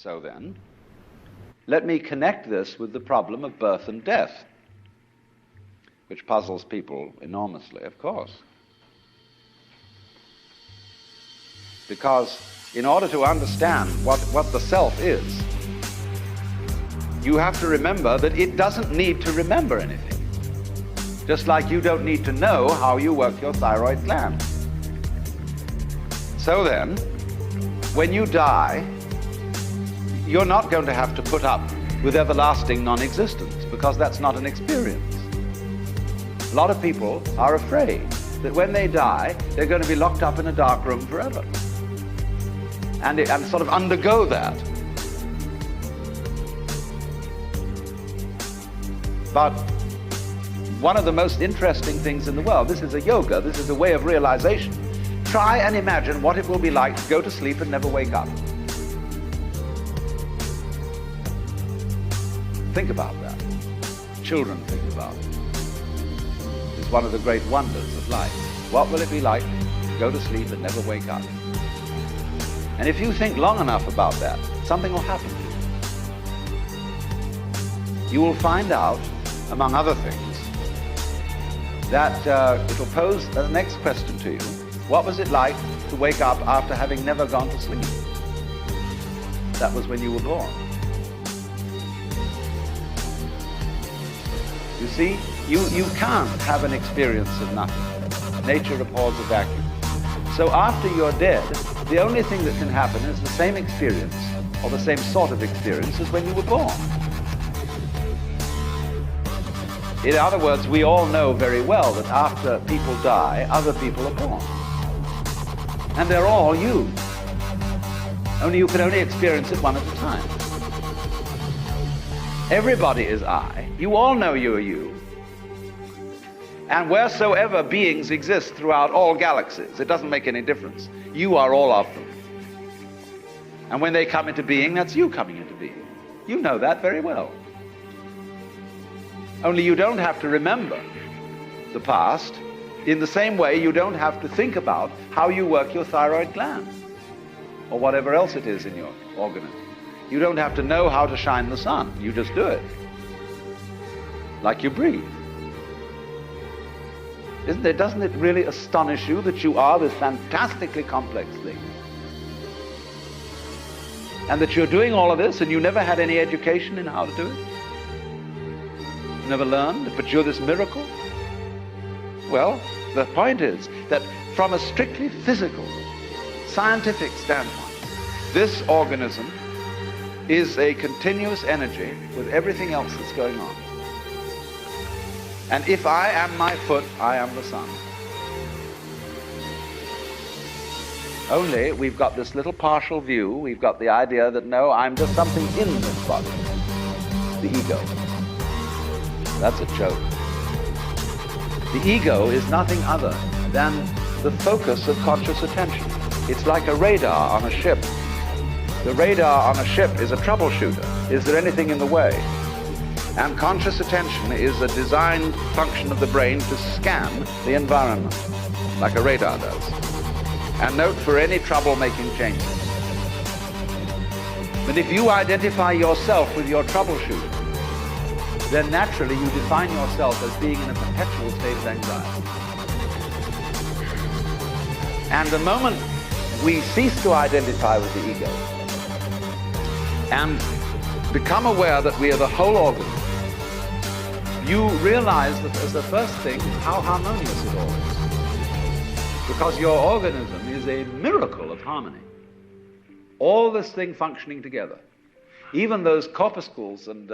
So then, let me connect this with the problem of birth and death, which puzzles people enormously, of course. Because in order to understand what the self is, you have to remember that it doesn't need to remember anything. Just like you don't need to know how you work your thyroid gland. So then, when you die, you're not going to have to put up with everlasting non-existence, because that's not an experience. A lot of people are afraid that when they die, they're going to be locked up in a dark room forever. And sort of undergo that. But one of the most interesting things in the world, this is a yoga, this is a way of realization. Try and imagine what it will be like to go to sleep and never wake up. Think about that. Children think about it. It's one of the great wonders of life. What will it be like to go to sleep and never wake up? And if you think long enough about that, something will happen to you. You will find out, among other things, that it will pose the next question to you. What was it like to wake up after having never gone to sleep? That was when you were born. You see, you can't have an experience of nothing. Nature abhors a vacuum. So after you're dead, the only thing that can happen is the same experience, or the same sort of experience as when you were born. In other words, we all know very well that after people die, other people are born. And they're all you. Only you can only experience it one at a time. Everybody is I. You all know you are you. And wheresoever beings exist throughout all galaxies, it doesn't make any difference. You are all of them. And when they come into being, that's you coming into being. You know that very well. Only you don't have to remember the past. In the same way, you don't have to think about how you work your thyroid gland or whatever else it is in your organism. You don't have to know how to shine the sun. You just do it. Like you breathe. Doesn't it really astonish you that you are this fantastically complex thing? And that you're doing all of this and you never had any education in how to do it? You never learned, but you're this miracle? Well, the point is that from a strictly physical, scientific standpoint, this organism is a continuous energy with everything else that's going on. And if I am my foot, I am the sun. Only we've got this little partial view. We've got the idea that, no, I'm just something in this body. The ego. That's a joke. The ego is nothing other than the focus of conscious attention. It's like a radar on a ship. The radar on a ship is a troubleshooter. Is there anything in the way? And conscious attention is a designed function of the brain to scan the environment, like a radar does, and note for any trouble-making changes. But if you identify yourself with your troubleshooter, then naturally you define yourself as being in a perpetual state of anxiety. And the moment we cease to identify with the ego and become aware that we are the whole organism, you realize that as the first thing how harmonious it all is. Because your organism is a miracle of harmony. All this thing functioning together. Even those corpuscles and